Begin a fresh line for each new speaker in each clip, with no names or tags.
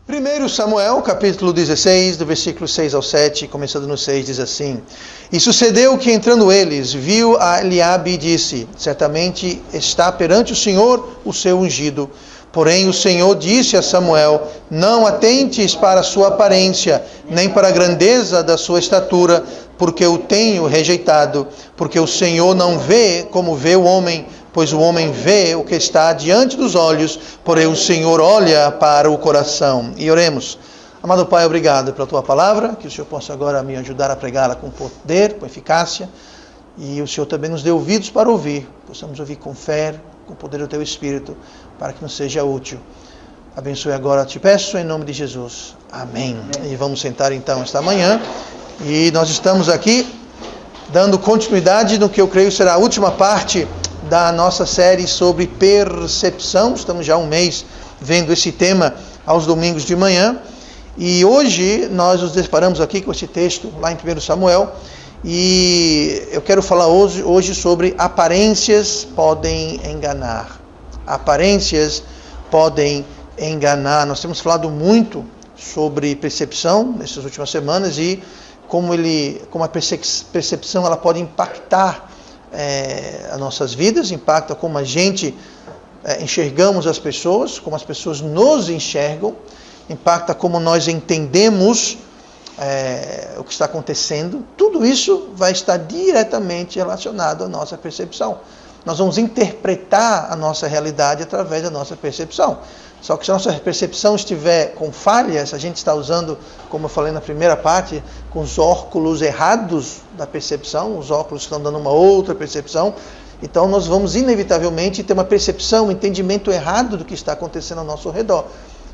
1 Samuel, capítulo 16, do versículo 6 ao 7, começando no 6, diz assim: E sucedeu que, entrando eles, viu a Eliabe e disse: Certamente está perante o Senhor o seu ungido. Porém o Senhor disse a Samuel: Não atentes para a sua aparência, nem para a grandeza da sua estatura, porque o tenho rejeitado. Porque o Senhor não vê como vê o homem, pois o homem vê o que está diante dos olhos, porém o Senhor olha para o coração. E oremos. Amado Pai, obrigado pela Tua palavra, que o Senhor possa agora me ajudar a pregá-la com poder, com eficácia, e o Senhor também nos dê ouvidos para ouvir, possamos ouvir com fé, com o poder do Teu Espírito, para que nos seja útil. Abençoe agora, te peço, em nome de Jesus. Amém. E vamos sentar então esta manhã, e nós estamos aqui dando continuidade no que eu creio será a última parte da nossa série sobre percepção. Estamos já há um mês vendo esse tema aos domingos de manhã, e hoje nós nos deparamos aqui com esse texto lá em 1 Samuel, e eu quero falar hoje sobre aparências podem enganar. Aparências podem enganar. Nós temos falado muito sobre percepção nessas últimas semanas e como a percepção ela pode impactar as nossas vidas, impacta como a gente enxergamos as pessoas, como as pessoas nos enxergam, impacta como nós entendemos o que está acontecendo. Tudo isso vai estar diretamente relacionado à nossa percepção. Nós vamos interpretar a nossa realidade através da nossa percepção. Só que se a nossa percepção estiver com falhas, a gente está usando, como eu falei na primeira parte, com os óculos errados da percepção, os óculos estão dando uma outra percepção, então nós vamos inevitavelmente ter uma percepção, um entendimento errado do que está acontecendo ao nosso redor.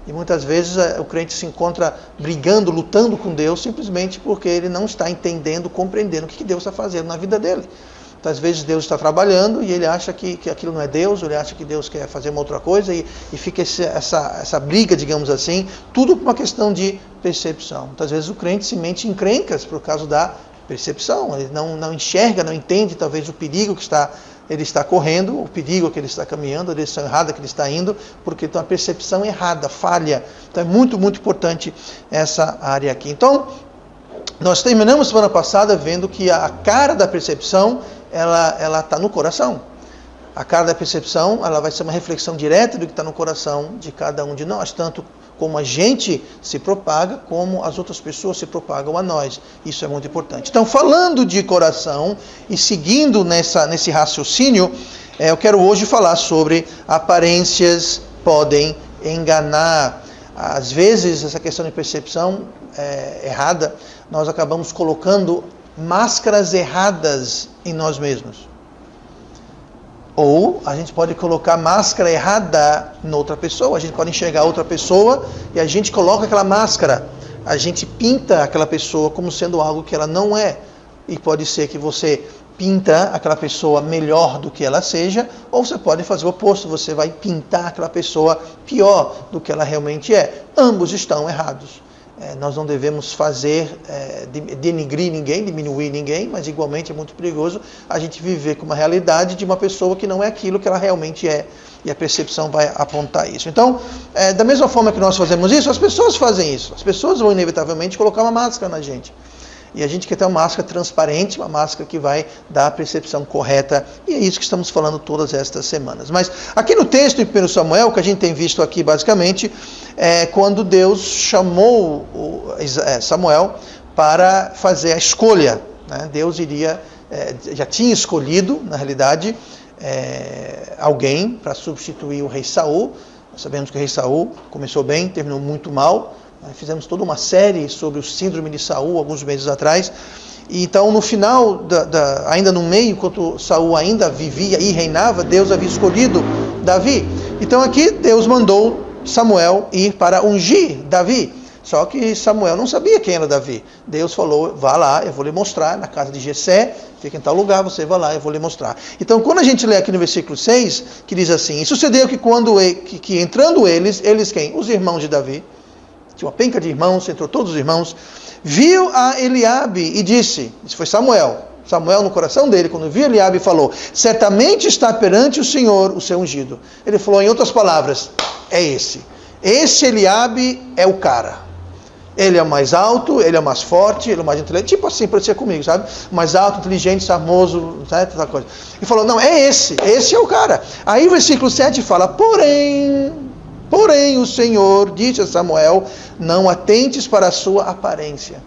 E muitas vezes o crente se encontra brigando, lutando com Deus, simplesmente porque ele não está entendendo, compreendendo o que Deus está fazendo na vida dele. Às vezes Deus está trabalhando e ele acha que aquilo não é Deus, ou ele acha que Deus quer fazer uma outra coisa, e fica essa briga, digamos assim, tudo por uma questão de percepção. Muitas vezes o crente se mete em encrencas por causa da percepção, ele não enxerga, não entende talvez o perigo que ele está correndo, o perigo que ele está caminhando, a direção errada que ele está indo, porque tem uma percepção errada, falha. Então é muito, muito importante essa área aqui. Então, nós terminamos semana passada vendo que a cara da percepção ela está no coração. A cara da percepção, ela vai ser uma reflexão direta do que está no coração de cada um de nós, tanto como a gente se propaga, como as outras pessoas se propagam a nós. Isso é muito importante. Então, falando de coração e seguindo nesse raciocínio, eu quero hoje falar sobre aparências podem enganar. Às vezes, essa questão de percepção errada, nós acabamos colocando máscaras erradas em nós mesmos. Ou a gente pode colocar máscara errada noutra pessoa. A gente pode enxergar outra pessoa e a gente coloca aquela máscara. A gente pinta aquela pessoa como sendo algo que ela não é. E pode ser que você pinta aquela pessoa melhor do que ela seja, ou você pode fazer o oposto. Você vai pintar aquela pessoa pior do que ela realmente é. Ambos estão errados. Nós não devemos denigrir ninguém, diminuir ninguém, mas igualmente é muito perigoso a gente viver com uma realidade de uma pessoa que não é aquilo que ela realmente é, e a percepção vai apontar isso. Então, da mesma forma que nós fazemos isso, as pessoas fazem isso. As pessoas vão inevitavelmente colocar uma máscara na gente. E a gente quer ter uma máscara transparente, uma máscara que vai dar a percepção correta. E é isso que estamos falando todas estas semanas. Mas aqui no texto em 1 Samuel, o que a gente tem visto aqui basicamente, é quando Deus chamou Samuel para fazer a escolha. Né? Deus já tinha escolhido, na realidade, alguém para substituir o rei Saul. Nós sabemos que o rei Saul começou bem, terminou muito mal. Fizemos toda uma série sobre o síndrome de Saul alguns meses atrás. E então, no final, ainda no meio, enquanto Saul ainda vivia e reinava, Deus havia escolhido Davi. Então aqui Deus mandou Samuel ir para ungir Davi. Só que Samuel não sabia quem era Davi. Deus falou: vá lá, eu vou lhe mostrar, na casa de Jessé, fica em tal lugar, você vai lá, eu vou lhe mostrar. Então, quando a gente lê aqui no versículo 6, que diz assim: E sucedeu que entrando eles quem? Os irmãos de Davi, tinha uma penca de irmãos, entrou todos os irmãos, viu a Eliabe e disse, isso foi Samuel no coração dele, quando viu Eliabe, falou: certamente está perante o Senhor o seu ungido. Ele falou, em outras palavras, é esse. esse Eliabe é o cara. Ele é mais alto, ele é mais forte, ele é mais inteligente, tipo assim, parecia comigo, sabe? Mais alto, inteligente, charmoso, sabe? Essa coisa. E falou, não, esse é o cara. Aí o versículo 7 fala, porém o Senhor disse a Samuel, não atentes para a sua aparência.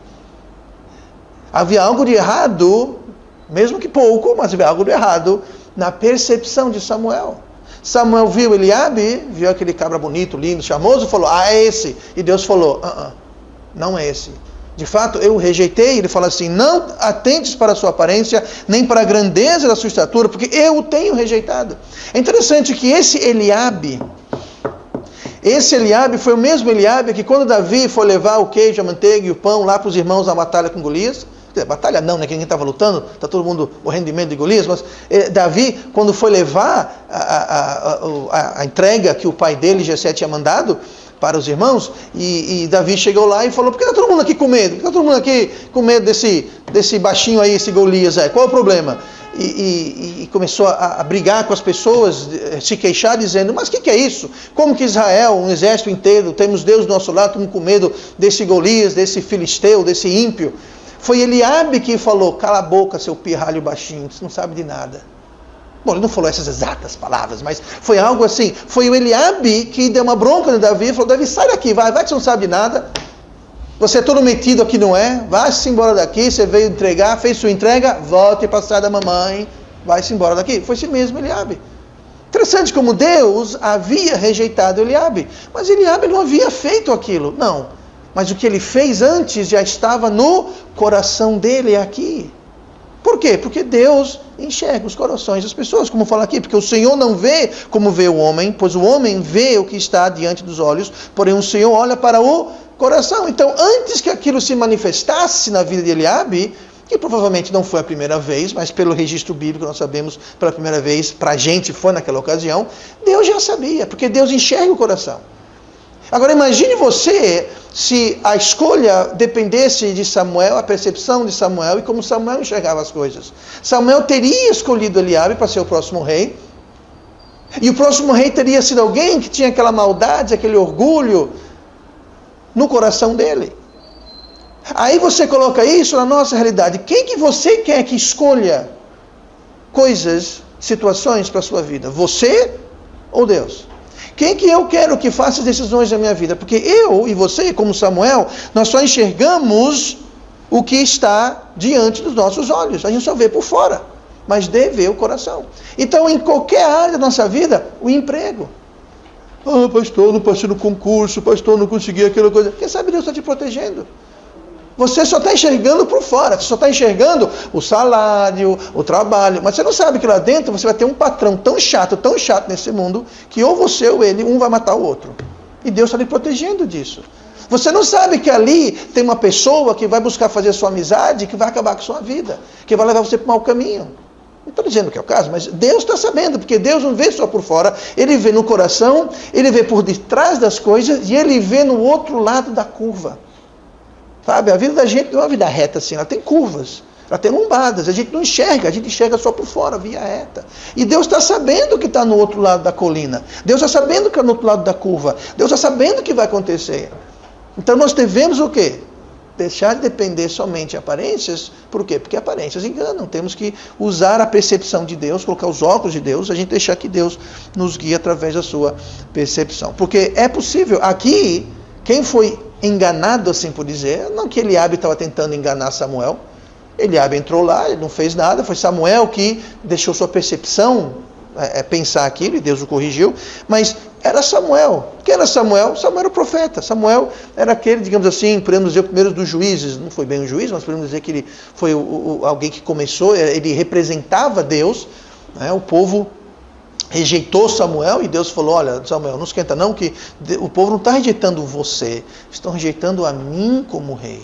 Havia algo de errado, mesmo que pouco, mas havia algo de errado na percepção de Samuel. Samuel viu Eliabe, viu aquele cabra bonito, lindo, charmoso, falou, é esse. E Deus falou, não é esse. De fato, eu o rejeitei. Ele fala assim, não atentes para a sua aparência, nem para a grandeza da sua estatura, porque eu o tenho rejeitado. É interessante que esse Eliabe foi o mesmo Eliabe que quando Davi foi levar o queijo, a manteiga e o pão lá para os irmãos na batalha com Golias, batalha não, né? Que ninguém estava lutando, está todo mundo morrendo de medo de Golias, mas Davi, quando foi levar a entrega que o pai dele, Jessé, tinha mandado para os irmãos, e Davi chegou lá e falou, por que está todo mundo aqui com medo? Por que está todo mundo aqui com medo desse baixinho aí, esse Golias aí? Qual é o problema? E começou a brigar com as pessoas, se queixar, dizendo, mas o que é isso? Como que Israel, um exército inteiro, temos Deus do nosso lado, estamos com medo desse Golias, desse filisteu, desse ímpio? Foi Eliabe que falou, cala a boca, seu pirralho baixinho, você não sabe de nada. Bom, ele não falou essas exatas palavras, mas foi algo assim. Foi o Eliabe que deu uma bronca no Davi, falou, Davi, sai daqui, vai que você não sabe de nada. Você é todo metido aqui, não é? Vai-se embora daqui, você veio entregar, fez sua entrega, volte para a casa da mamãe, vai-se embora daqui. Foi esse mesmo Eliabe. Interessante como Deus havia rejeitado Eliabe, mas Eliabe não havia feito aquilo, não. Mas o que ele fez antes já estava no coração dele aqui. Por quê? Porque Deus enxerga os corações das pessoas, como fala aqui, porque o Senhor não vê como vê o homem, pois o homem vê o que está diante dos olhos, porém o Senhor olha para o coração. Então, antes que aquilo se manifestasse na vida de Eliabe, que provavelmente não foi a primeira vez, mas pelo registro bíblico nós sabemos, pela primeira vez, para a gente foi naquela ocasião, Deus já sabia, porque Deus enxerga o coração. Agora imagine você se a escolha dependesse de Samuel, a percepção de Samuel e como Samuel enxergava as coisas. Samuel teria escolhido Eliabe para ser o próximo rei, e o próximo rei teria sido alguém que tinha aquela maldade, aquele orgulho no coração dele. Aí você coloca isso na nossa realidade. Quem que você quer que escolha coisas, situações para a sua vida? Você ou Deus? Quem que eu quero que faça as decisões da minha vida? Porque eu e você, como Samuel, nós só enxergamos o que está diante dos nossos olhos. A gente só vê por fora, mas deve ver o coração. Então, em qualquer área da nossa vida, o emprego. Pastor, não passei no concurso, pastor, não consegui aquela coisa. Quem sabe Deus está te protegendo? Você só está enxergando por fora, você só está enxergando o salário, o trabalho, mas você não sabe que lá dentro você vai ter um patrão tão chato nesse mundo, que ou você ou ele, um vai matar o outro. E Deus está lhe protegendo disso. Você não sabe que ali tem uma pessoa que vai buscar fazer a sua amizade, que vai acabar com a sua vida, que vai levar você para o mau caminho. Não estou dizendo que é o caso, mas Deus está sabendo, porque Deus não vê só por fora, Ele vê no coração, Ele vê por detrás das coisas, e Ele vê no outro lado da curva. Sabe, a vida da gente não é uma vida reta assim, ela tem curvas, ela tem lombadas, a gente não enxerga, a gente enxerga só por fora, via reta. E Deus está sabendo que está no outro lado da colina, Deus está sabendo que está no outro lado da curva, Deus está sabendo o que vai acontecer. Então nós devemos o quê? Deixar de depender somente de aparências. Por quê? Porque aparências enganam. Temos que usar a percepção de Deus, colocar os óculos de Deus, a gente deixar que Deus nos guie através da sua percepção. Porque é possível, aqui, quem foi enganado, assim por dizer, não que Eliabe estava tentando enganar Samuel, Eliabe entrou lá, ele não fez nada, foi Samuel que deixou sua percepção pensar aquilo, e Deus o corrigiu, mas era Samuel. Quem era Samuel? Samuel era o profeta, Samuel era aquele, digamos assim, podemos dizer, o primeiro dos juízes, não foi bem um juiz, mas podemos dizer que ele foi alguém que começou, ele representava Deus, né? O povo rejeitou Samuel e Deus falou, olha Samuel, não esquenta não, que o povo não está rejeitando você, estão rejeitando a mim como rei.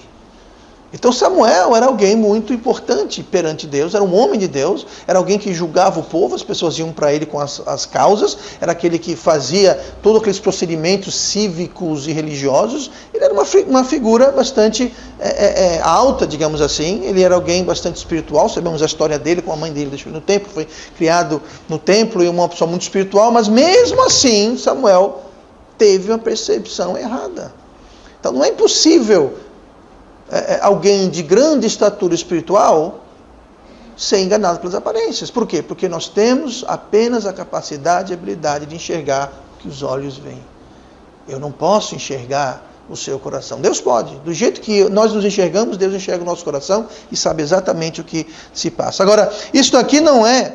Então Samuel era alguém muito importante perante Deus, era um homem de Deus, era alguém que julgava o povo, as pessoas iam para ele com as causas, era aquele que fazia todos aqueles procedimentos cívicos e religiosos. Ele era uma figura bastante alta, digamos assim, ele era alguém bastante espiritual, sabemos a história dele com a mãe dele, deixou no templo, foi criado no templo e uma pessoa muito espiritual, mas mesmo assim Samuel teve uma percepção errada. Então não é impossível alguém de grande estatura espiritual ser enganado pelas aparências. Por quê? Porque nós temos apenas a capacidade e habilidade de enxergar o que os olhos veem. Eu não posso enxergar o seu coração. Deus pode. Do jeito que nós nos enxergamos, Deus enxerga o nosso coração e sabe exatamente o que se passa. Agora, isso aqui não é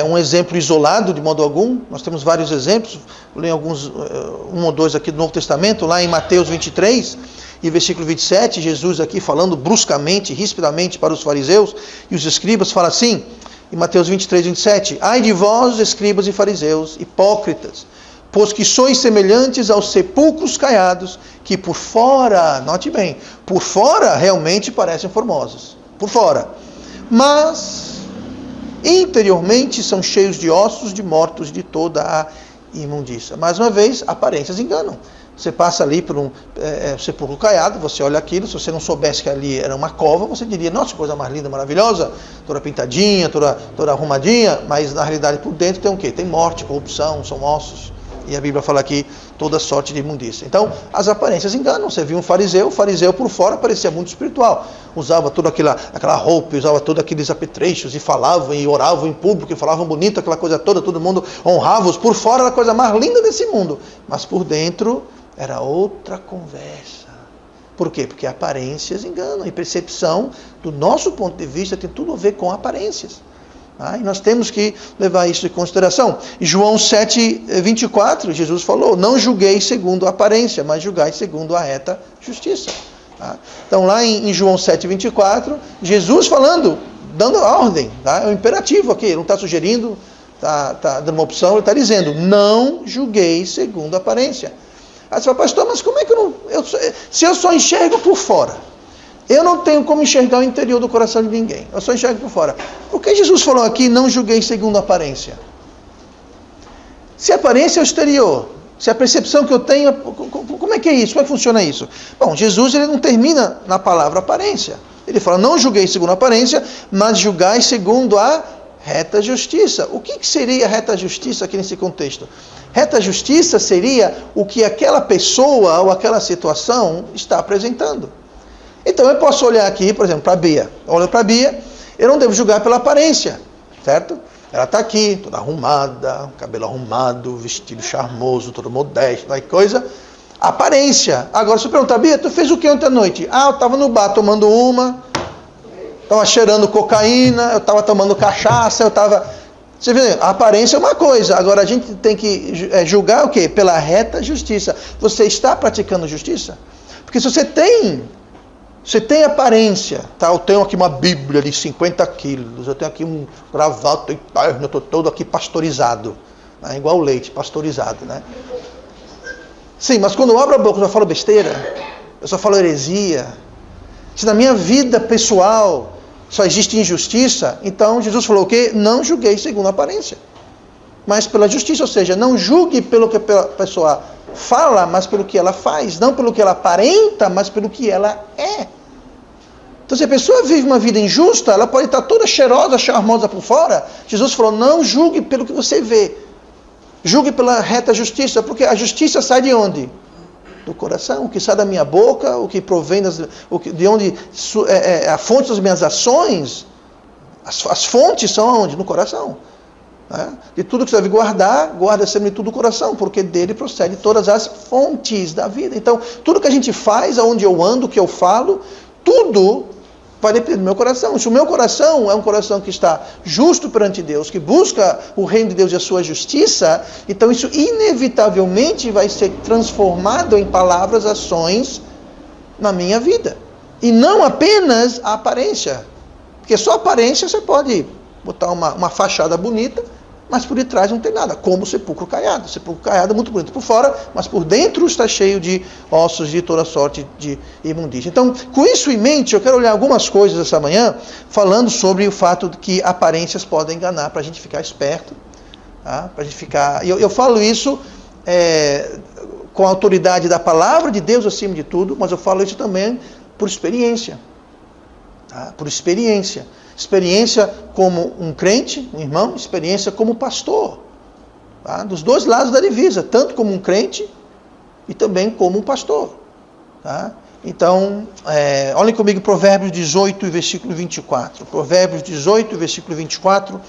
um exemplo isolado de modo algum. Nós temos vários exemplos. Vou ler alguns, um ou dois aqui do Novo Testamento, lá em Mateus 23 e versículo 27, Jesus aqui falando bruscamente, rispidamente para os fariseus e os escribas, fala assim, em Mateus 23, 27, ai de vós, escribas e fariseus, hipócritas, pois que sois semelhantes aos sepulcros caiados, que por fora, note bem, por fora realmente parecem formosos, por fora, mas interiormente são cheios de ossos de mortos, de toda a imundícia. Mais uma vez, aparências enganam. Você passa ali por um sepulcro caiado, você olha aquilo, se você não soubesse que ali era uma cova, você diria, nossa, coisa mais linda, maravilhosa, toda pintadinha, toda arrumadinha, mas na realidade por dentro tem o quê? Tem morte, corrupção, são ossos. E a Bíblia fala aqui toda sorte de imundícia. Então, as aparências enganam. Você viu um fariseu, o fariseu por fora parecia muito espiritual. Usava toda aquela roupa, usava todos aqueles apetrechos, e falavam, e oravam em público, e falavam bonito, aquela coisa toda, todo mundo honrava-os. Por fora era a coisa mais linda desse mundo. Mas por dentro era outra conversa. Por quê? Porque aparências enganam. E percepção, do nosso ponto de vista, tem tudo a ver com aparências. E nós temos que levar isso em consideração. Em João 7, 24, Jesus falou, não julgueis segundo a aparência, mas julgai segundo a reta justiça. Então lá em João 7, 24, Jesus falando, dando a ordem, é um imperativo aqui, ele não está sugerindo, está dando uma opção, ele está dizendo, não julgueis segundo a aparência. Aí você fala, pastor, mas como é que se eu só enxergo por fora? Eu não tenho como enxergar o interior do coração de ninguém. Eu só enxergo por fora. Por que Jesus falou aqui, não julguei segundo a aparência? Se a aparência é o exterior, se a percepção que eu tenho, como é que é isso? Como é que funciona isso? Bom, Jesus ele não termina na palavra aparência. Ele fala, não julguei segundo a aparência, mas julgai segundo a reta justiça. O que seria reta justiça aqui nesse contexto? Reta justiça seria o que aquela pessoa ou aquela situação está apresentando. Então eu posso olhar aqui, por exemplo, para a Bia. Eu olho para a Bia, eu não devo julgar pela aparência, certo? Ela está aqui, toda arrumada, cabelo arrumado, vestido charmoso, todo modesto, coisa. Aparência. Agora, se eu perguntar, Bia, tu fez o que ontem à noite? Eu estava no bar tomando uma, estava cheirando cocaína, eu estava tomando cachaça, eu estava... Você vê, a aparência é uma coisa, agora a gente tem que julgar o quê? Pela reta justiça. Você está praticando justiça? Porque se você tem aparência, tá? Eu tenho aqui uma Bíblia de 50 quilos, eu tenho aqui um gravata interno, eu estou todo aqui pastorizado, né? Igual o leite, pastorizado, né? Sim, mas quando eu abro a boca eu só falo besteira, eu só falo heresia, se na minha vida pessoal só existe injustiça, então Jesus falou o quê? Não julguei segundo a aparência, mas pela justiça, ou seja, não julgue pelo que a pessoa fala, mas pelo que ela faz, não pelo que ela aparenta, mas pelo que ela é. Então, se a pessoa vive uma vida injusta, ela pode estar toda cheirosa, charmosa por fora. Jesus falou, não julgue pelo que você vê. Julgue pela reta justiça, porque a justiça sai de onde? Do coração. O que sai da minha boca, o que provém de onde a fonte das minhas ações, as fontes são onde? No coração. De tudo que você deve guardar, guarda sempre tudo no coração, porque dele procede todas as fontes da vida. Então, tudo que a gente faz, aonde eu ando, o que eu falo, tudo vai depender do meu coração. Se o meu coração é um coração que está justo perante Deus, que busca o reino de Deus e a sua justiça, então isso inevitavelmente vai ser transformado em palavras, ações na minha vida. E não apenas a aparência. Porque só a aparência você pode botar uma fachada bonita, mas por detrás não tem nada, como o sepulcro caiado. O sepulcro caiado é muito bonito por fora, mas por dentro está cheio de ossos de toda sorte de imundícia. Então, com isso em mente, eu quero olhar algumas coisas essa manhã, falando sobre o fato de que aparências podem enganar, para a gente ficar esperto. Tá? Para a gente ficar... Eu falo isso com a autoridade da palavra de Deus acima de tudo, mas eu falo isso também por experiência. Tá? Por experiência. Experiência como um crente, um irmão, experiência como pastor. Tá? Dos dois lados da divisa, tanto como um crente e também como um pastor. Tá? Então, olhem comigo Provérbios 18, versículo 24. Provérbios 18, versículo 24.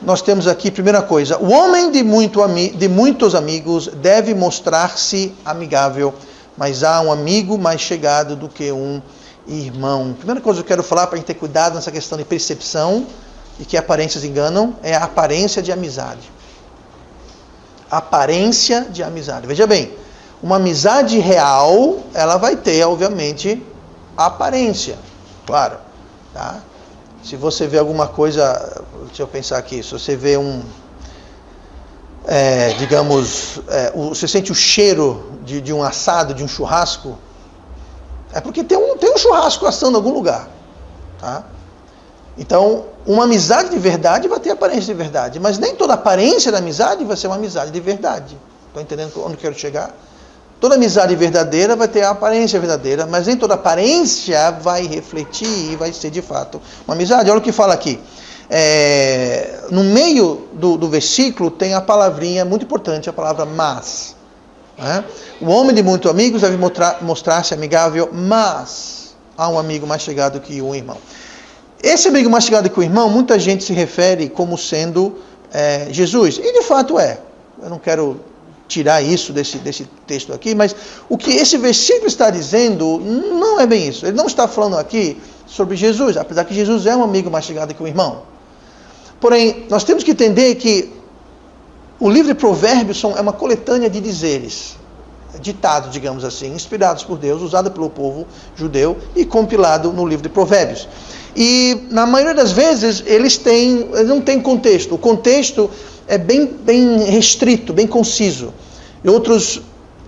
Nós temos aqui, primeira coisa, o homem de muitos amigos deve mostrar-se amigável, mas há um amigo mais chegado do que um irmão. Primeira coisa que eu quero falar para a gente ter cuidado nessa questão de percepção e que aparências enganam, é a aparência de amizade. Aparência de amizade. Veja bem, uma amizade real, ela vai ter, obviamente, aparência. Claro. Tá? Se você vê alguma coisa, deixa eu pensar aqui, se você vê você sente o cheiro de um assado, de um churrasco, é porque tem um churrasco assando em algum lugar. Tá? Então, uma amizade de verdade vai ter aparência de verdade, mas nem toda aparência da amizade vai ser uma amizade de verdade. Estão entendendo onde eu quero chegar? Toda amizade verdadeira vai ter a aparência verdadeira, mas nem toda aparência vai refletir e vai ser de fato uma amizade. Olha o que fala aqui. No meio do versículo tem a palavrinha muito importante, a palavra mas. Né? O homem de muitos amigos deve mostrar-se amigável, mas há um amigo mais chegado que um irmão. Esse amigo mais chegado que o irmão, muita gente se refere como sendo Jesus. E de fato é. Eu não quero tirar isso desse texto aqui, mas o que esse versículo está dizendo não é bem isso. Ele não está falando aqui sobre Jesus, apesar que Jesus é um amigo mais chegado que o irmão. Porém, nós temos que entender que o livro de Provérbios é uma coletânea de dizeres, ditados, digamos assim, inspirados por Deus, usado pelo povo judeu e compilado no livro de Provérbios. E, na maioria das vezes, eles não têm contexto. O contexto é bem restrito, bem conciso. Em outros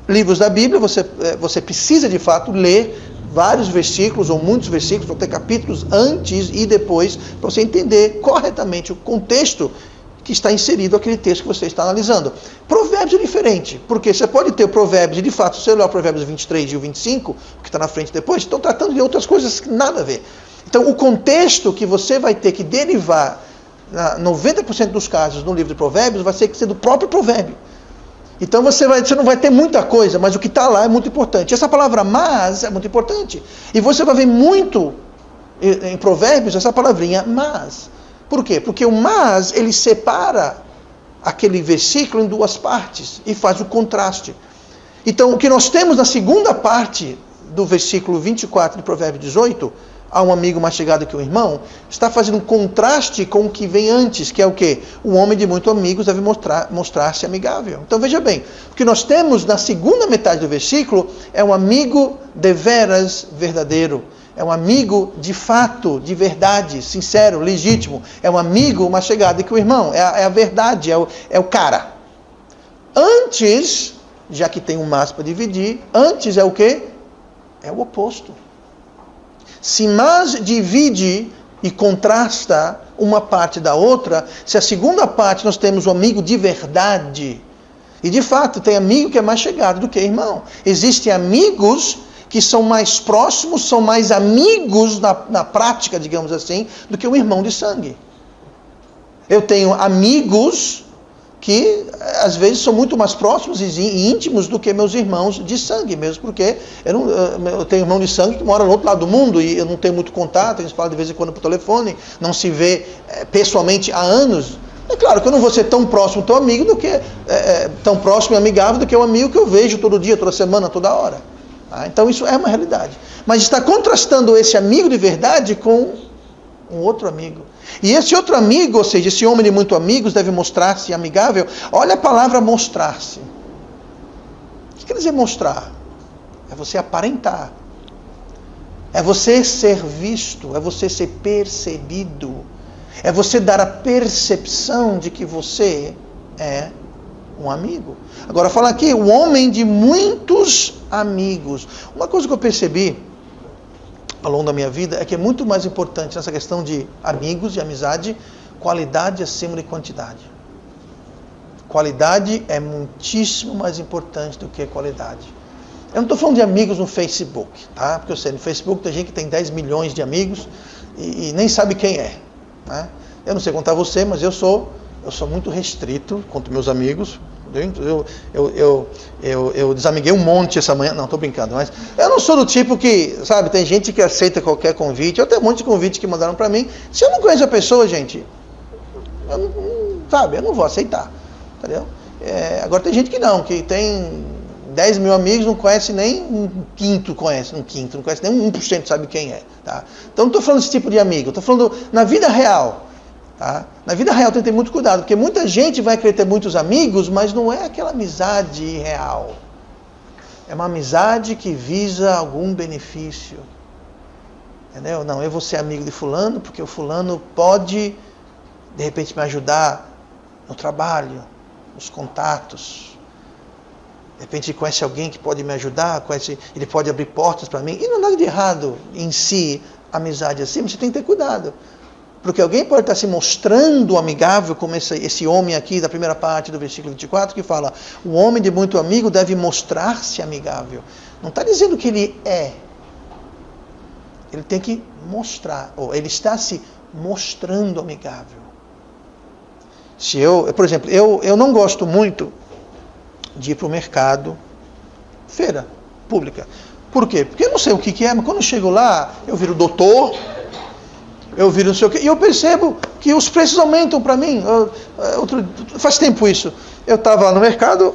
livros da Bíblia, você precisa, de fato, ler vários versículos, ou muitos versículos, ou ter capítulos antes e depois, para você entender corretamente o contexto que está inserido aquele texto que você está analisando. Provérbios é diferente, porque você pode ter o Provérbios, e de fato, se você olhar o Provérbios 23 e o 25, que está na frente depois, estão tratando de outras coisas que nada a ver. Então, o contexto que você vai ter que derivar, 90% dos casos no livro de Provérbios, vai ser do próprio provérbio. Então, você não vai ter muita coisa, mas o que está lá é muito importante. Essa palavra mas é muito importante. E você vai ver muito em Provérbios essa palavrinha mas. Por quê? Porque o mas, ele separa aquele versículo em duas partes e faz o contraste. Então, o que nós temos na segunda parte do versículo 24 de Provérbios 18, há um amigo mais chegado que um irmão, está fazendo um contraste com o que vem antes, que é o quê? O homem de muitos amigos deve mostrar-se amigável. Então veja bem, o que nós temos na segunda metade do versículo é um amigo deveras verdadeiro. É um amigo de fato, de verdade, sincero, legítimo. É um amigo mais chegado que o irmão. É a verdade, é o cara. Antes, já que tem um mas para dividir, antes é o quê? É o oposto. Se mas divide e contrasta uma parte da outra, se a segunda parte nós temos o amigo de verdade, e de fato tem amigo que é mais chegado do que irmão. Existem amigos que são mais próximos, são mais amigos na prática, digamos assim, do que um irmão de sangue. Eu tenho amigos que às vezes são muito mais próximos e íntimos do que meus irmãos de sangue, mesmo porque eu tenho irmão de sangue que mora no outro lado do mundo e eu não tenho muito contato, a gente fala de vez em quando por telefone, não se vê pessoalmente há anos. É claro que eu não vou ser tão próximo, tão amigo, tão próximo e amigável do que um amigo que eu vejo todo dia, toda semana, toda hora. Então isso é uma realidade. Mas está contrastando esse amigo de verdade com um outro amigo. E esse outro amigo, ou seja, esse homem de muitos amigos deve mostrar-se amigável. Olha a palavra mostrar-se. O que quer dizer mostrar? É você aparentar. É você ser visto. É você ser percebido. É você dar a percepção de que você é um amigo. Agora fala aqui, o homem de muitos amigos. Uma coisa que eu percebi ao longo da minha vida é que é muito mais importante nessa questão de amigos e amizade, qualidade acima de quantidade. Qualidade é muitíssimo mais importante do que qualidade. Eu não estou falando de amigos no Facebook, tá? Porque eu sei, no Facebook tem gente que tem 10 milhões de amigos e nem sabe quem é, né? Eu não sei contar você, mas eu sou eu sou muito restrito quanto meus amigos. Eu desamiguei um monte essa manhã. Não, estou brincando, mas eu não sou do tipo que, sabe, tem gente que aceita qualquer convite. Eu tenho um monte de convite que mandaram para mim. Se eu não conheço a pessoa, gente, eu não vou aceitar, entendeu? Agora tem gente que não, que tem 10 mil amigos, não conhece nem um quinto, não conhece nem 1%, sabe quem é, tá? Então não estou falando desse tipo de amigo, estou falando na vida real. Tá? Na vida real tem que ter muito cuidado, porque muita gente vai querer ter muitos amigos, mas não é aquela amizade real. É uma amizade que visa algum benefício. Entendeu? Não, eu vou ser amigo de fulano, porque o fulano pode, de repente, me ajudar no trabalho, nos contatos. De repente ele conhece alguém que pode me ajudar, ele pode abrir portas para mim. E não há nada de errado em si, amizade assim, mas você tem que ter cuidado. Porque alguém pode estar se mostrando amigável, como esse homem aqui da primeira parte do versículo 24, que fala, o homem de muito amigo deve mostrar-se amigável. Não está dizendo que ele é. Ele tem que mostrar, ou ele está se mostrando amigável. Por exemplo, eu não gosto muito de ir para o mercado, feira pública. Por quê? Porque eu não sei o que é, mas quando eu chego lá, eu viro doutor, eu viro não sei o quê, e eu percebo que os preços aumentam para mim. Faz tempo isso. Eu estava no mercado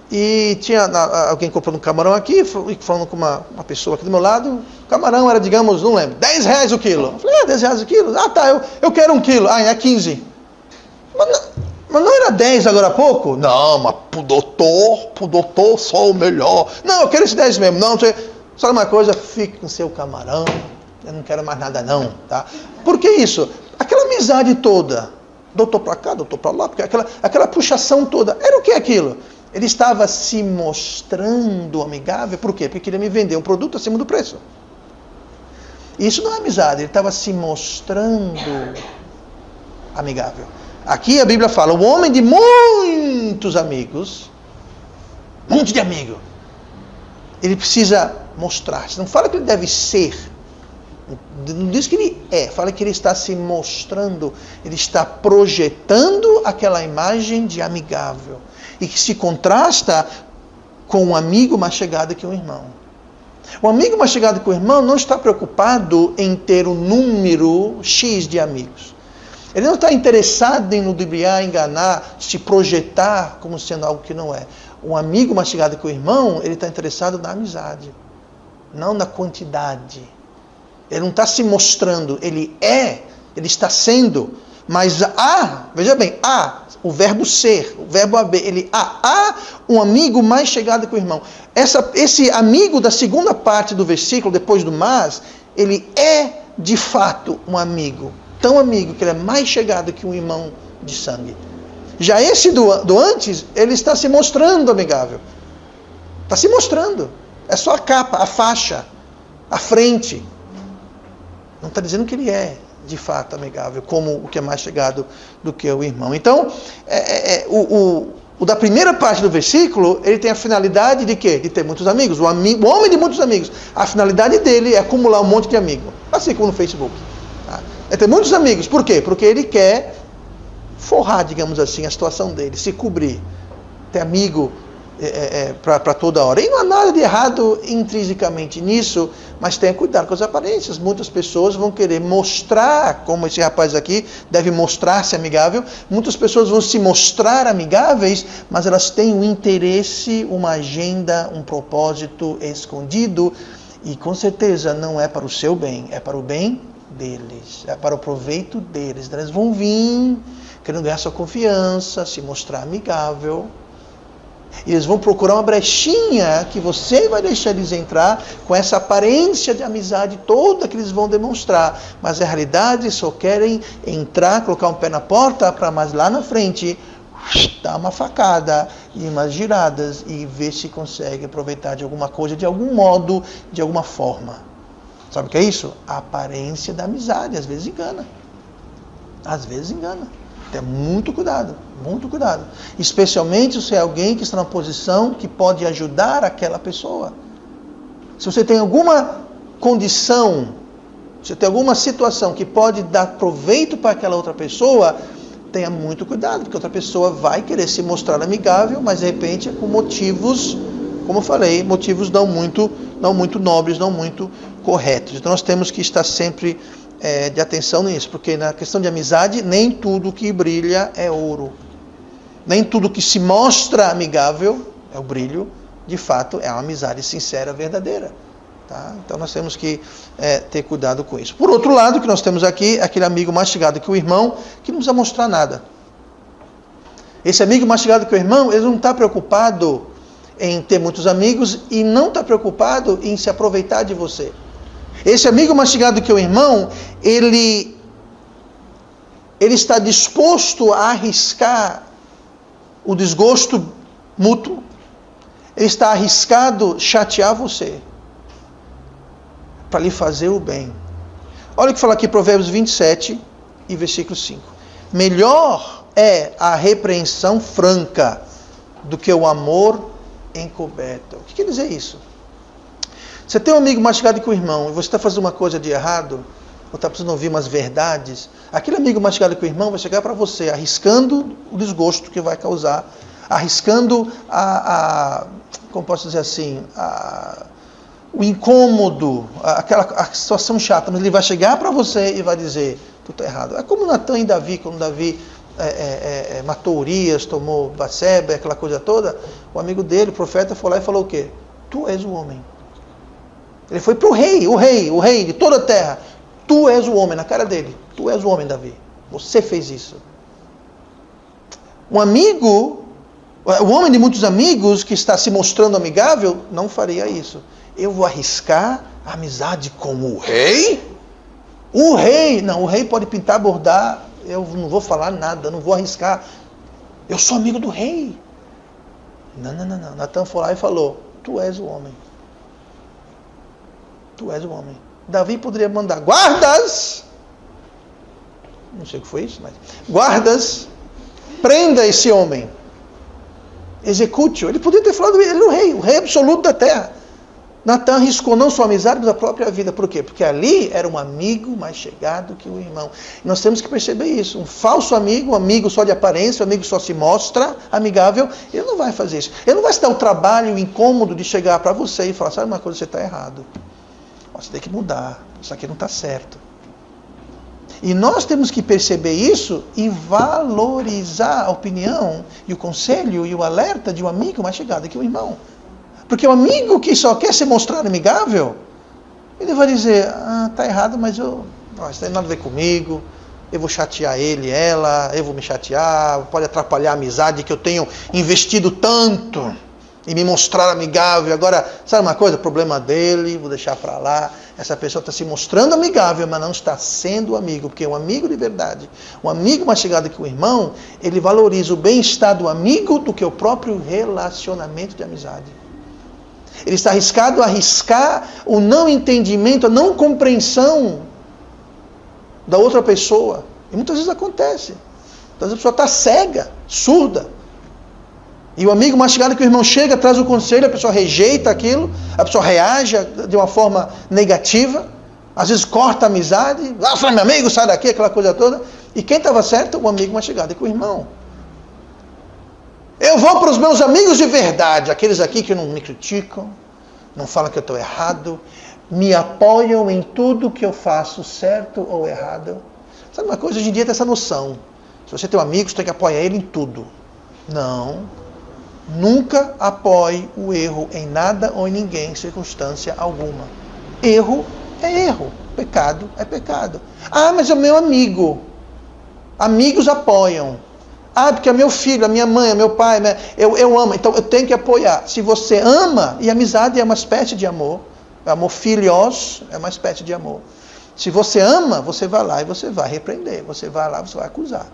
e tinha alguém comprando um camarão aqui, falando com uma pessoa aqui do meu lado. O camarão era, digamos, não lembro, R$10 o quilo. Eu falei, 10 reais o quilo? Ah, tá, eu quero 1 quilo. Ah, é 15. Mas não era 10 agora há pouco? Não, mas pro doutor só o melhor. Não, eu quero esse 10 mesmo. Não, sabe uma coisa? Fique com seu camarão. Eu não quero mais nada não, tá? Por que isso? Aquela amizade toda, doutor para cá, doutor para lá, porque aquela puxação toda, era o que aquilo? Ele estava se mostrando amigável, por quê? Porque queria me vender um produto acima do preço. Isso não é amizade, ele estava se mostrando amigável. Aqui a Bíblia fala, o homem de muitos amigos, um monte de amigo, ele precisa mostrar-se, não fala que ele deve ser. Não diz que ele é, fala que ele está se mostrando, ele está projetando aquela imagem de amigável e que se contrasta com um amigo mais chegado que um irmão. O amigo mais chegado que o irmão não está preocupado em ter um número X de amigos. Ele não está interessado em ludibriar, enganar, se projetar como sendo algo que não é. Um amigo mais chegado que o irmão, ele está interessado na amizade, não na quantidade. Ele não está se mostrando, ele está sendo, mas veja bem, o verbo ser, o verbo haver, há um amigo mais chegado que o irmão. Esse amigo da segunda parte do versículo, depois do mas, ele é de fato um amigo, tão amigo que ele é mais chegado que um irmão de sangue. Já esse do antes, ele está se mostrando amigável, está se mostrando, é só a capa, a faixa, a frente. Não está dizendo que ele é, de fato, amigável, como o que é mais chegado do que o irmão. Então, o da primeira parte do versículo, ele tem a finalidade de quê? De ter muitos amigos. O homem de muitos amigos. A finalidade dele é acumular um monte de amigos. Assim como no Facebook. Tá? É ter muitos amigos. Por quê? Porque ele quer forrar, digamos assim, a situação dele, se cobrir. Ter amigo para toda hora. E não há nada de errado intrinsecamente nisso, mas tenha cuidado com as aparências. Muitas pessoas vão querer mostrar, como esse rapaz aqui deve mostrar-se amigável. Muitas pessoas vão se mostrar amigáveis, mas elas têm um interesse, uma agenda, um propósito escondido, e com certeza não é para o seu bem, é para o bem deles, é para o proveito deles. Então, eles vão vir querendo ganhar sua confiança, se mostrar amigável. E eles vão procurar uma brechinha que você vai deixar eles entrar com essa aparência de amizade toda que eles vão demonstrar. Mas na realidade só querem entrar, colocar um pé na porta para mais lá na frente dar uma facada e umas giradas e ver se consegue aproveitar de alguma coisa, de algum modo, de alguma forma. Sabe o que é isso? A aparência da amizade. Às vezes engana. Às vezes engana. Tenha muito cuidado, muito cuidado. Especialmente se é alguém que está numa posição que pode ajudar aquela pessoa. Se você tem alguma condição, se tem alguma situação que pode dar proveito para aquela outra pessoa, tenha muito cuidado, porque outra pessoa vai querer se mostrar amigável, mas de repente é com motivos, como eu falei, motivos não muito nobres, não muito corretos. Então nós temos que estar sempre de atenção nisso, porque na questão de amizade, nem tudo que brilha é ouro. Nem tudo que se mostra amigável é o brilho, de fato, é uma amizade sincera, verdadeira. Tá? Então nós temos que ter cuidado com isso. Por outro lado, o que nós temos aqui é aquele amigo mais chegado que o irmão, que não precisa mostrar nada. Esse amigo mais chegado que o irmão, ele não está preocupado em ter muitos amigos e não está preocupado em se aproveitar de você. Esse amigo mais chegado que o irmão, ele está disposto a arriscar o desgosto mútuo. Ele está arriscado chatear você para lhe fazer o bem. Olha o que fala aqui Provérbios 27 e versículo 5. Melhor é a repreensão franca do que o amor encoberto. O que quer dizer isso? Você tem um amigo mais chegado que o irmão e você está fazendo uma coisa de errado, ou está precisando ouvir umas verdades, aquele amigo mais chegado que o irmão vai chegar para você arriscando o desgosto que vai causar, arriscando como posso dizer assim, o incômodo, a situação chata, mas ele vai chegar para você e vai dizer, tu está errado. É como Natan e Davi, quando Davi matou Urias, tomou Batseba, aquela coisa toda, o amigo dele, o profeta, foi lá e falou o quê? Tu és o homem. Ele foi para o rei de toda a terra. Tu és o homem, na cara dele. Tu és o homem, Davi. Você fez isso. Um amigo, o homem de muitos amigos que está se mostrando amigável, não faria isso. Eu vou arriscar a amizade com o rei? O rei? Não, o rei pode pintar, bordar, eu não vou falar nada, não vou arriscar. Eu sou amigo do rei. Não. Natan foi lá e falou, tu és o homem. Tu és o homem. Davi poderia mandar guardas, não sei o que foi isso, mas guardas, prenda esse homem, execute-o. Ele podia ter falado, ele é o rei absoluto da terra. Natan arriscou não sua amizade, mas a própria vida. Por quê? Porque ali era um amigo mais chegado que o irmão. E nós temos que perceber isso. Um falso amigo, um amigo só de aparência, um amigo só se mostra amigável, ele não vai fazer isso. Ele não vai se dar o trabalho, o incômodo de chegar para você e falar, sabe uma coisa, você está errado. Você tem que mudar, isso aqui não está certo. E nós temos que perceber isso e valorizar a opinião e o conselho e o alerta de um amigo mais chegado que o irmão. Porque o amigo que só quer se mostrar amigável, ele vai dizer, está errado, mas isso não tem nada a ver comigo, eu vou chatear ele, ela, eu vou me chatear, pode atrapalhar a amizade que eu tenho investido tanto e me mostrar amigável. Agora, sabe uma coisa? Problema dele, vou deixar para lá. Essa pessoa está se mostrando amigável, mas não está sendo amigo, porque um amigo de verdade, um amigo mais chegado que o irmão, ele valoriza o bem-estar do amigo do que o próprio relacionamento de amizade. Ele está arriscado a arriscar o não entendimento, a não compreensão da outra pessoa. E muitas vezes acontece. Muitas vezes a pessoa está cega, surda. E o amigo mais chegado que o irmão chega, traz o conselho, a pessoa rejeita aquilo, a pessoa reage de uma forma negativa, às vezes corta a amizade, você é meu amigo, sai daqui, aquela coisa toda. E quem estava certo? O amigo mais chegado que o irmão. Eu vou para os meus amigos de verdade, aqueles aqui que não me criticam, não falam que eu estou errado, me apoiam em tudo que eu faço, certo ou errado. Sabe uma coisa? Hoje em dia tem essa noção. Se você tem um amigo, você tem que apoiar ele em tudo. Não. Nunca apoie o erro em nada ou em ninguém, em circunstância alguma. Erro é erro. Pecado é pecado. Ah, mas é o meu amigo. Amigos apoiam. Ah, porque é meu filho, a minha mãe, é meu pai, né? Eu amo, então eu tenho que apoiar. Se você ama, e amizade é uma espécie de amor, amor filios é uma espécie de amor. Se você ama, você vai lá e você vai repreender, você vai lá, você vai acusar.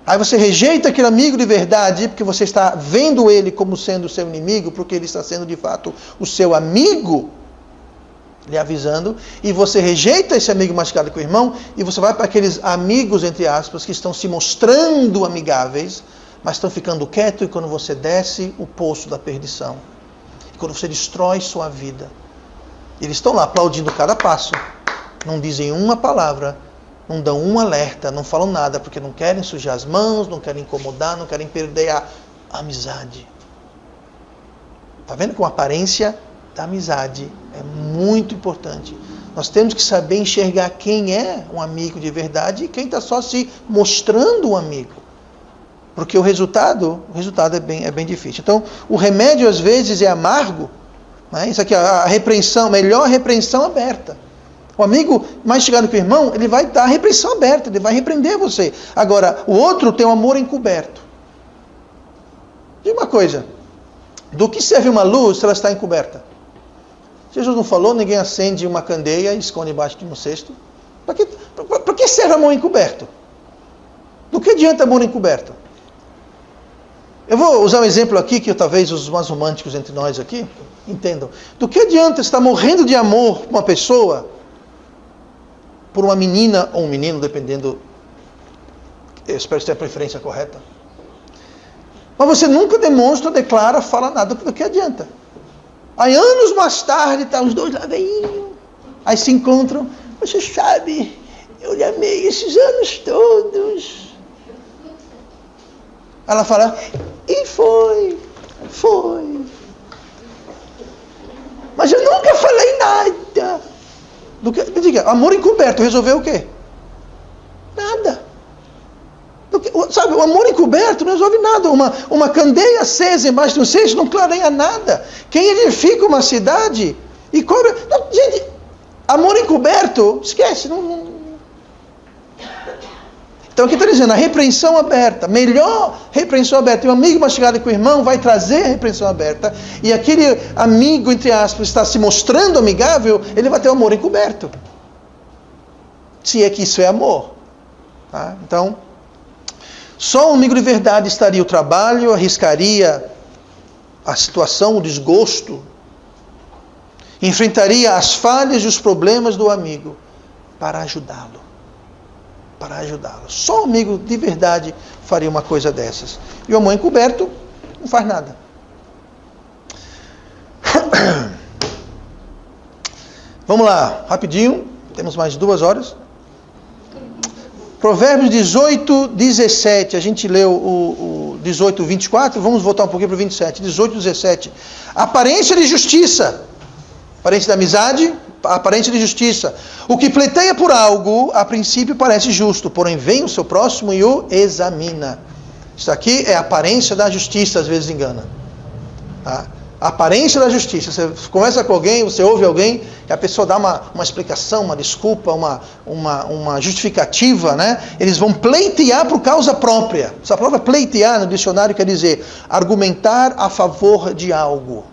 Aí você rejeita aquele amigo de verdade, porque você está vendo ele como sendo o seu inimigo, porque ele está sendo de fato o seu amigo, lhe avisando, e você rejeita esse amigo mais chegado que o irmão, e você vai para aqueles amigos, entre aspas, que estão se mostrando amigáveis, mas estão ficando quietos, e quando você desce o poço da perdição, e quando você destrói sua vida, eles estão lá aplaudindo cada passo, não dizem uma palavra, não dão um alerta, não falam nada, porque não querem sujar as mãos, não querem incomodar, não querem perder a amizade. Está vendo como a aparência da amizade é muito importante. Nós temos que saber enxergar quem é um amigo de verdade e quem está só se mostrando um amigo. Porque o resultado é bem difícil. Então, o remédio às vezes é amargo. Né? Isso aqui, a repreensão, melhor repreensão aberta. O amigo mais chegado que o irmão, ele vai dar a repreensão aberta, ele vai repreender você. Agora, o outro tem um amor encoberto. Diga uma coisa, do que serve uma luz se ela está encoberta? Jesus não falou, ninguém acende uma candeia e esconde embaixo de um cesto. Para que serve amor encoberto? Do que adianta amor encoberto? Eu vou usar um exemplo aqui que talvez os mais românticos entre nós aqui entendam. Do que adianta estar morrendo de amor por uma pessoa, por uma menina ou um menino, dependendo, eu espero ter a preferência correta. Mas você nunca demonstra, declara, fala nada, do que adianta. Aí anos mais tarde, tá os dois lá velhinhos, aí se encontram, você sabe, eu lhe amei esses anos todos. Ela fala, e foi. Mas eu nunca falei nada. Me diga, amor encoberto resolveu o quê? Nada. Sabe, o amor encoberto não resolve nada. Uma candeia acesa embaixo de um cesto não clareia nada. Quem edifica uma cidade e cobra... Não, gente, amor encoberto, esquece. Então aqui está dizendo, a repreensão aberta, melhor repreensão aberta. E um amigo mais chegado com o irmão vai trazer a repreensão aberta. E aquele amigo, entre aspas, está se mostrando amigável, ele vai ter o amor encoberto. Se é que isso é amor. Tá? Então, só um amigo de verdade estaria o trabalho, arriscaria a situação, o desgosto, enfrentaria as falhas e os problemas do amigo para ajudá-lo. Só um amigo de verdade faria uma coisa dessas. E o amor encoberto não faz nada. Vamos lá, rapidinho, temos mais 2 horas. Provérbios 18, 17, a gente leu o 18, 24, vamos voltar um pouquinho para o 27, 18, 17. Aparência de justiça, aparência de amizade, aparência de justiça. O que pleiteia por algo, a princípio parece justo, porém vem o seu próximo e o examina. Isso aqui é a aparência da justiça, às vezes engana. Tá? A aparência da justiça. Você conversa com alguém, você ouve alguém, e a pessoa dá uma explicação, uma desculpa, uma justificativa, né? Eles vão pleitear por causa própria. Essa palavra pleitear no dicionário quer dizer argumentar a favor de algo.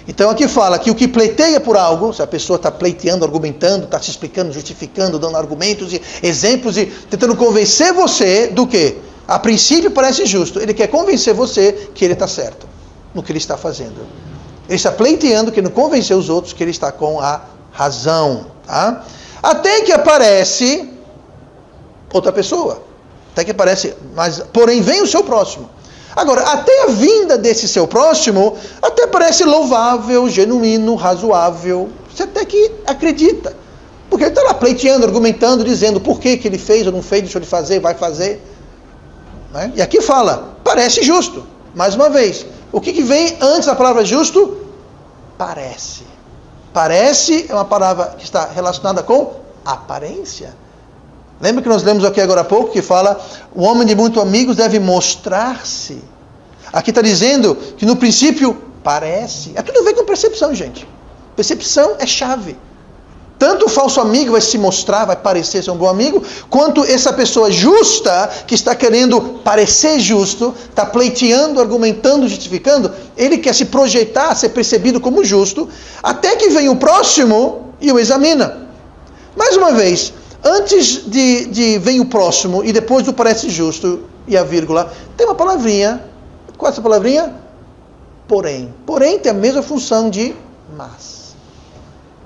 Então aqui fala que o que pleiteia por algo, se a pessoa está pleiteando, argumentando, está se explicando, justificando, dando argumentos e exemplos e tentando convencer você do quê? A princípio parece justo. Ele quer convencer você que ele está certo no que ele está fazendo. Ele está pleiteando, querendo convencer os outros que ele está com a razão. Tá? Até que aparece outra pessoa. Até que aparece, mas porém vem o seu próximo. Agora, até a vinda desse seu próximo, até parece louvável, genuíno, razoável. Você até que acredita. Porque ele está lá pleiteando, argumentando, dizendo por que ele fez ou não fez, deixou de fazer, vai fazer. Né? E aqui fala, parece justo. Mais uma vez, o que vem antes da palavra justo? Parece. Parece é uma palavra que está relacionada com aparência. Lembra que nós lemos aqui agora há pouco que fala o homem de muitos amigos deve mostrar-se. Aqui está dizendo que no princípio parece. É tudo a ver com percepção, gente. Percepção é chave. Tanto o falso amigo vai se mostrar, vai parecer ser um bom amigo, quanto essa pessoa justa, que está querendo parecer justo, está pleiteando, argumentando, justificando, ele quer se projetar, ser percebido como justo, até que vem o próximo e o examina. Mais uma vez, antes de vem o próximo e depois do parece justo e a vírgula, tem uma palavrinha. Qual é essa palavrinha? Porém. Porém tem a mesma função de mas.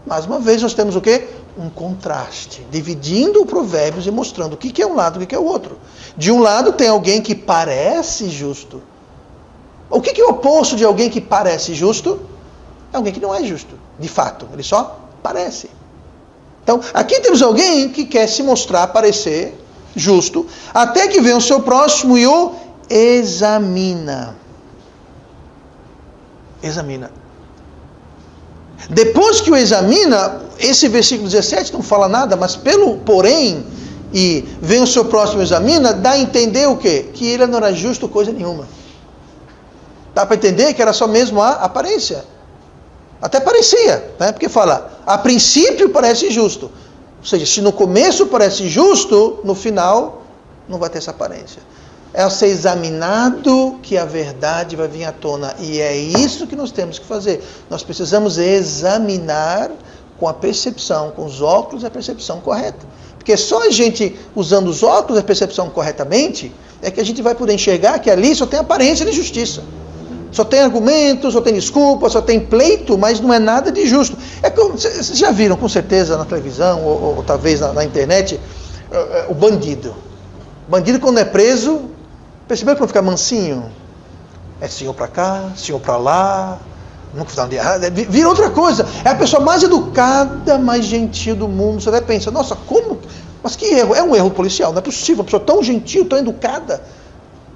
Mais uma vez nós temos o quê? Um contraste, dividindo o Provérbios e mostrando o que é um lado e o que é o outro. De um lado tem alguém que parece justo. O que é o oposto de alguém que parece justo? É alguém que não é justo, de fato, ele só parece. Então, aqui temos alguém que quer se mostrar, parecer justo, até que vem o seu próximo e o examina. Examina. Depois que o examina, esse versículo 17 não fala nada, mas porém, e vem o seu próximo e examina, dá a entender o quê? Que ele não era justo coisa nenhuma. Dá para entender que era só mesmo a aparência. Até parecia, né? Porque fala, a princípio parece justo. Ou seja, se no começo parece justo, no final não vai ter essa aparência. É ao ser examinado que a verdade vai vir à tona. E é isso que nós temos que fazer. Nós precisamos examinar com a percepção, com os óculos, a percepção correta. Porque só a gente usando os óculos, a percepção corretamente, é que a gente vai poder enxergar que ali só tem aparência de justiça. Só tem argumentos, só tem desculpa, só tem pleito, mas não é nada de justo. É como, vocês já viram com certeza na televisão, ou talvez na internet, o bandido. O bandido quando é preso, percebeu que não fica mansinho? É senhor para cá, senhor para lá, nunca faz nada de errado, vira outra coisa. É a pessoa mais educada, mais gentil do mundo. Você até pensa, nossa, como? Mas que erro? É um erro policial, não é possível. Uma pessoa tão gentil, tão educada,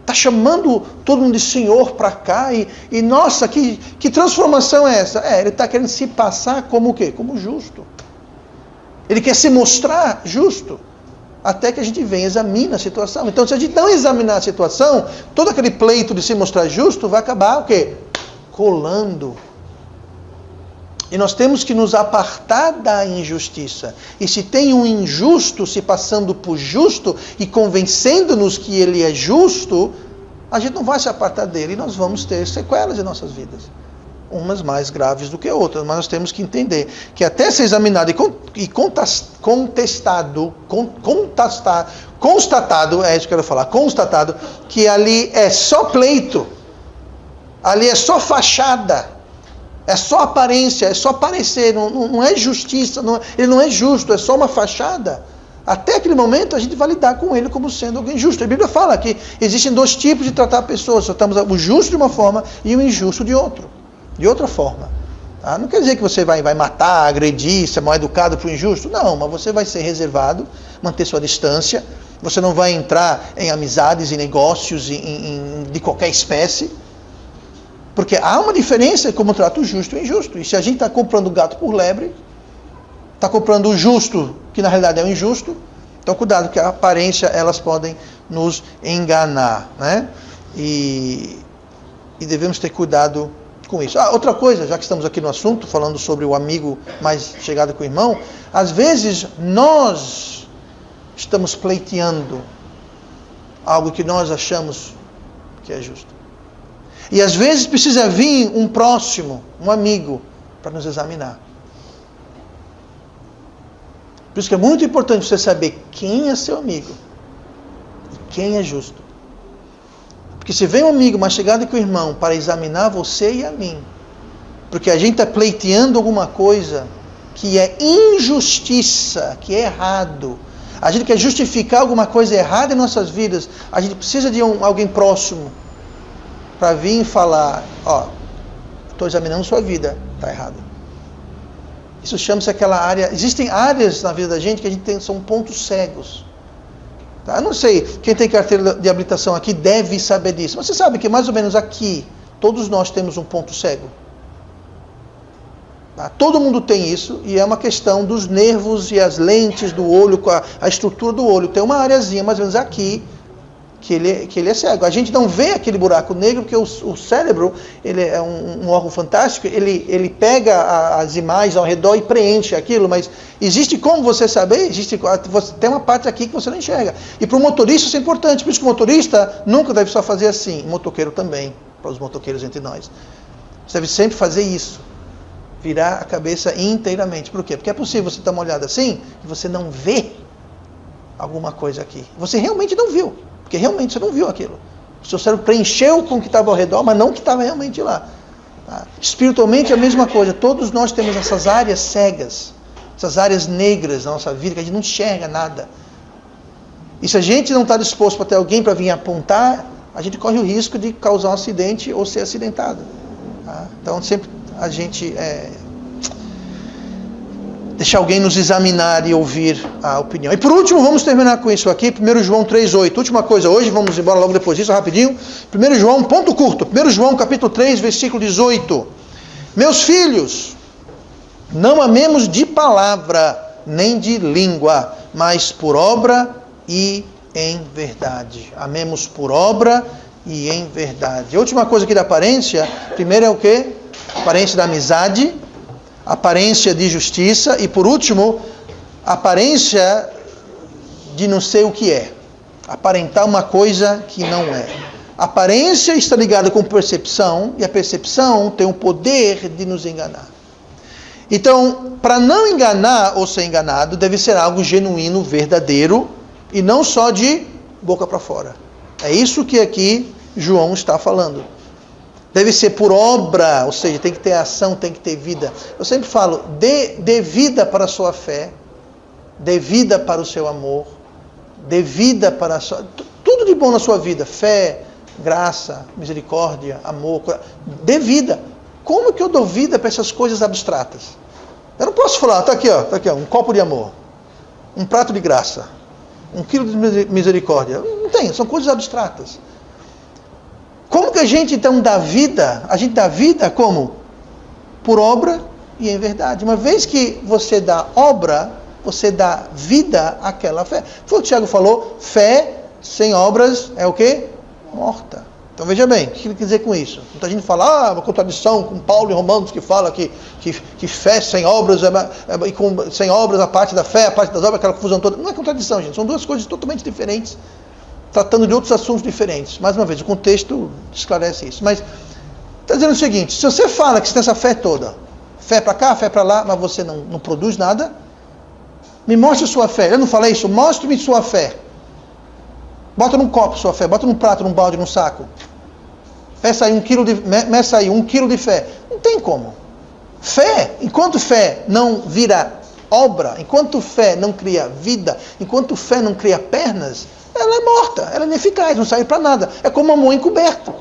está chamando todo mundo de senhor para cá, e nossa, que transformação é essa? Ele está querendo se passar como o quê? Como justo. Ele quer se mostrar justo, até que a gente vem e examina a situação. Então, se a gente não examinar a situação, todo aquele pleito de se mostrar justo vai acabar o quê? Colando. E nós temos que nos apartar da injustiça. E se tem um injusto se passando por justo e convencendo-nos que ele é justo, a gente não vai se apartar dele e nós vamos ter sequelas em nossas vidas. Umas mais graves do que outras, mas nós temos que entender que até ser examinado e constatado, é isso que eu quero falar, constatado, que ali é só pleito, ali é só fachada, é só aparência, é só parecer, não é justiça, ele não é justo, é só uma fachada. Até aquele momento a gente vai lidar com ele como sendo alguém justo. A Bíblia fala que existem dois tipos de tratar pessoas. Nós temos o justo de uma forma e o injusto de outra forma. Não quer dizer que você vai matar, agredir, ser mal educado para o injusto. Não, mas você vai ser reservado, manter sua distância. Você não vai entrar em amizades, em negócios, de qualquer espécie. Porque há uma diferença como trata o justo e o injusto. E se a gente está comprando gato por lebre, está comprando o justo, que na realidade é o injusto, então cuidado, que a aparência elas podem nos enganar, né? E devemos ter cuidado com isso. Outra coisa, já que estamos aqui no assunto, falando sobre o amigo mais chegado com o irmão, às vezes nós estamos pleiteando algo que nós achamos que é justo. E às vezes precisa vir um próximo, um amigo, para nos examinar. Por isso que é muito importante você saber quem é seu amigo e quem é justo. Porque se vem um amigo mais chegado que o irmão para examinar você e a mim, porque a gente está pleiteando alguma coisa que é injustiça, que é errado, a gente quer justificar alguma coisa errada em nossas vidas, a gente precisa de alguém próximo para vir e falar, estou examinando sua vida, está errado. Isso chama-se aquela área. Existem áreas na vida da gente que a gente tem, são pontos cegos. Tá? Eu não sei, quem tem carteira de habilitação aqui deve saber disso. Mas você sabe que mais ou menos aqui, todos nós temos um ponto cego. Tá? Todo mundo tem isso, e é uma questão dos nervos e as lentes do olho, com a estrutura do olho. Tem uma areazinha mais ou menos aqui, que ele é cego. A gente não vê aquele buraco negro, porque o cérebro, ele é um órgão fantástico, ele pega as imagens ao redor e preenche aquilo, mas existe como você saber? Tem uma parte aqui que você não enxerga. E para o motorista isso é importante, por isso que o motorista nunca deve só fazer assim, o motoqueiro também, para os motoqueiros entre nós. Você deve sempre fazer isso, virar a cabeça inteiramente. Por quê? Porque é possível você dar uma olhada assim, e você não vê alguma coisa aqui. Você realmente não viu. Porque realmente você não viu aquilo. O seu cérebro preencheu com o que estava ao redor, mas não o que estava realmente lá. Tá? Espiritualmente é a mesma coisa. Todos nós temos essas áreas cegas, essas áreas negras na nossa vida, que a gente não enxerga nada. E se a gente não está disposto para ter alguém para vir apontar, a gente corre o risco de causar um acidente ou ser acidentado. Tá? Então sempre a gente deixar alguém nos examinar e ouvir a opinião. E por último, vamos terminar com isso aqui, 1 João 3,8. Última coisa hoje, vamos embora logo depois disso, rapidinho. 1 João, ponto curto. 1 João, capítulo 3, versículo 18. Meus filhos, não amemos de palavra, nem de língua, mas por obra e em verdade. Amemos por obra e em verdade. A última coisa aqui da aparência, primeiro é o quê? Aparência da amizade, aparência de justiça e por último, aparência de não ser o que é. Aparentar uma coisa que não é. Aparência está ligada com percepção e a percepção tem o poder de nos enganar. Então, para não enganar ou ser enganado, deve ser algo genuíno, verdadeiro e não só de boca para fora. É isso que aqui João está falando. Deve ser por obra, ou seja, tem que ter ação, tem que ter vida. Eu sempre falo, dê vida para a sua fé, dê vida para o seu amor, dê vida para a sua... Tudo de bom na sua vida, fé, graça, misericórdia, amor, dê vida. Como que eu dou vida para essas coisas abstratas? Eu não posso falar, tá aqui, ó, um copo de amor, um prato de graça, 1 quilo de misericórdia. Não tem, são coisas abstratas. Como que a gente então dá vida? A gente dá vida como? Por obra e em verdade. Uma vez que você dá obra, você dá vida àquela fé. Foi o que o Tiago falou, fé sem obras é o quê? Morta. Então veja bem, o que ele quer dizer com isso? Muita gente fala, uma contradição com Paulo e Romanos que fala que fé sem obras, e sem obras a parte da fé, a parte das obras, aquela confusão toda. Não é contradição, gente, são duas coisas totalmente diferentes, tratando de outros assuntos diferentes. Mais uma vez, o contexto esclarece isso. Mas está dizendo o seguinte, se você fala que você tem essa fé toda, fé para cá, fé para lá, mas você não produz nada, me mostre sua fé. Eu não falei isso, mostre-me sua fé. Bota num copo sua fé, bota num prato, num balde, num saco. Meça aí 1 quilo de fé. Não tem como. Fé, enquanto fé não vira obra, enquanto fé não cria vida, enquanto fé não cria pernas, ela é morta, ela é ineficaz, não serve para nada. É como amor encoberto.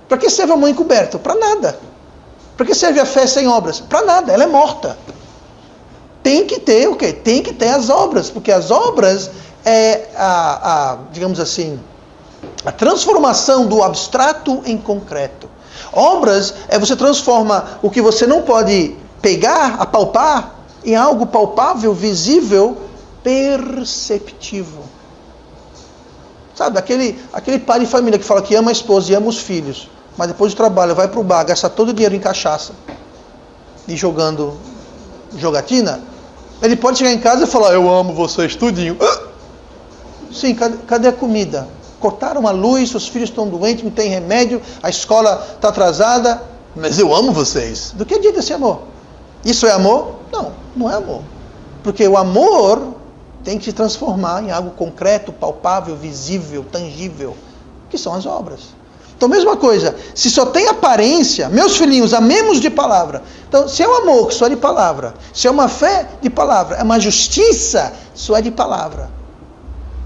Para que serve amor encoberto? Para nada. Para que serve a fé sem obras? Para nada, ela é morta. Tem que ter o quê? Tem que ter as obras, porque as obras é digamos assim, a transformação do abstrato em concreto. Obras é você transforma o que você não pode pegar, apalpar, em algo palpável, visível, perceptível. Sabe, aquele pai de família que fala que ama a esposa e ama os filhos, mas depois do trabalho vai para o bar, gasta todo o dinheiro em cachaça e jogando jogatina, ele pode chegar em casa e falar, eu amo vocês tudinho. Sim, cadê a comida? Cortaram a luz, os filhos estão doentes, não tem remédio, a escola está atrasada, mas eu amo vocês. Do que adianta esse amor? Isso é amor? Não, não é amor. Porque o amor tem que se transformar em algo concreto, palpável, visível, tangível, que são as obras. Então, mesma coisa, se só tem aparência, meus filhinhos, amemos de palavra. Então, se é um amor que só é de palavra, se é uma fé de palavra, é uma justiça, só é de palavra,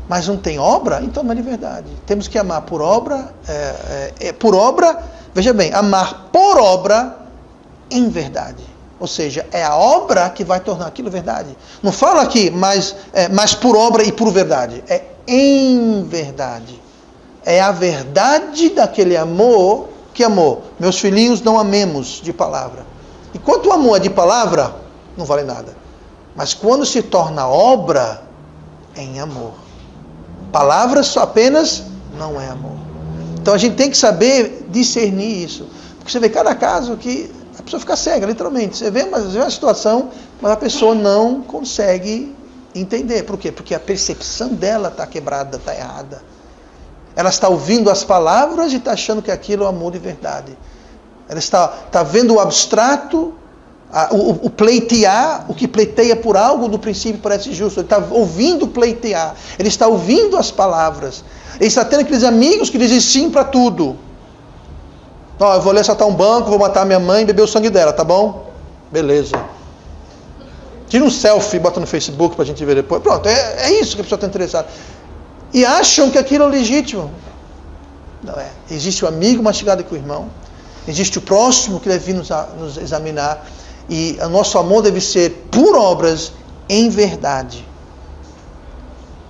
mas não tem obra, então não é de verdade. Temos que amar por obra, por obra, veja bem, amar por obra em verdade. Ou seja, é a obra que vai tornar aquilo verdade. Não fala aqui, mas por obra e por verdade. É em verdade. É a verdade daquele amor. Que amor? Meus filhinhos, não amemos de palavra. Enquanto o amor é de palavra, não vale nada. Mas quando se torna obra, é em amor. Palavras só apenas não é amor. Então a gente tem que saber discernir isso. Porque você vê cada caso que a pessoa fica cega, literalmente. Você vê uma situação, mas a pessoa não consegue entender. Por quê? Porque a percepção dela está quebrada, está errada. Ela está ouvindo as palavras e está achando que aquilo é amor de verdade. Ela está vendo o abstrato, o pleitear, o que pleiteia por algo no princípio parece justo. Ele está ouvindo pleitear, ele está ouvindo as palavras. Ele está tendo aqueles amigos que dizem sim para tudo. Eu vou ali assaltar um banco, vou matar minha mãe e beber o sangue dela, tá bom? Beleza. Tira um selfie e bota no Facebook para a gente ver depois. Pronto, é isso que a pessoa está interessada. E acham que aquilo é legítimo. Não é. Existe o amigo mais chegado que o irmão. Existe o próximo que deve vir nos examinar. E o nosso amor deve ser por obras em verdade.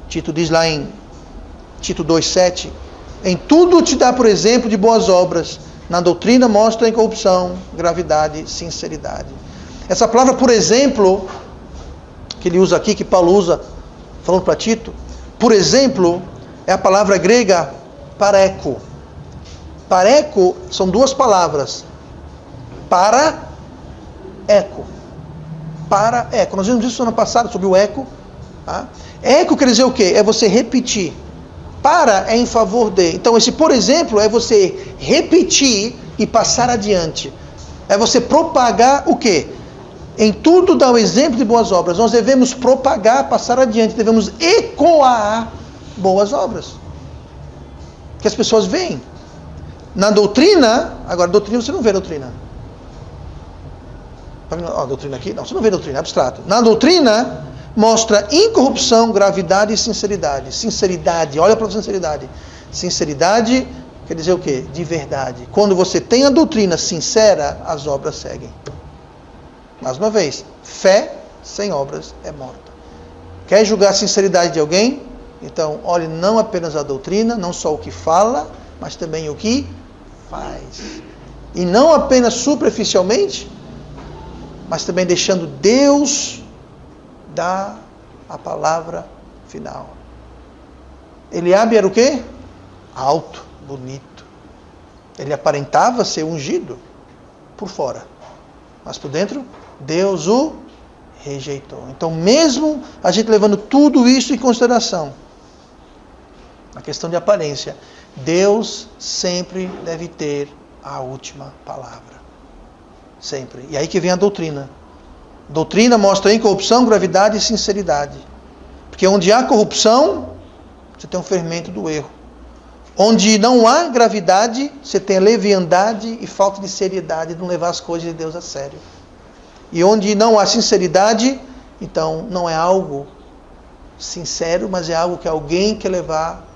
Tito diz lá em Tito 2,7: em tudo te dá por exemplo de boas obras, na doutrina mostra incorrupção, gravidade, sinceridade. Essa palavra por exemplo, que ele usa aqui, que Paulo usa, falando para Tito, por exemplo, é a palavra grega pareko. Pareko são duas palavras. Para, eco. Para, eco. Nós vimos isso no ano passado sobre o eco. Tá? Eco quer dizer o quê? É você repetir. Para é em favor de. Então esse por exemplo é você repetir e passar adiante. É você propagar o quê? Em tudo dá o exemplo de boas obras. Nós devemos propagar, passar adiante. Devemos ecoar boas obras. Que as pessoas veem. Na doutrina, agora doutrina você não vê doutrina. Doutrina aqui? Não, você não vê doutrina, é abstrato. Na doutrina, mostra incorrupção, gravidade e sinceridade. Sinceridade, olha para a sinceridade. Sinceridade quer dizer o quê? De verdade. Quando você tem a doutrina sincera, as obras seguem. Mais uma vez, fé sem obras é morta. Quer julgar a sinceridade de alguém? Então, olhe não apenas a doutrina, não só o que fala, mas também o que faz. E não apenas superficialmente, mas também deixando Deus dar a palavra final. Eliabe era o quê? Alto, bonito. Ele aparentava ser ungido por fora, mas por dentro, Deus o rejeitou. Então, mesmo a gente levando tudo isso em consideração, a questão de aparência, Deus sempre deve ter a última palavra. Sempre. E aí que vem a doutrina. Doutrina mostra incorrupção, gravidade e sinceridade. Porque onde há corrupção, você tem um fermento do erro. Onde não há gravidade, você tem a leviandade e falta de seriedade de não levar as coisas de Deus a sério. E onde não há sinceridade, então não é algo sincero, mas é algo que alguém quer levar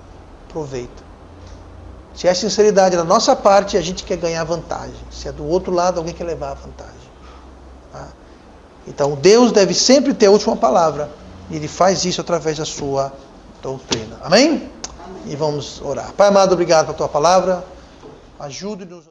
proveito. Se é sinceridade da nossa parte, a gente quer ganhar vantagem. Se é do outro lado, alguém quer levar a vantagem. Tá? Então Deus deve sempre ter a última palavra. E Ele faz isso através da sua doutrina. Amém? E vamos orar. Pai amado, obrigado pela tua palavra. Ajude-nos.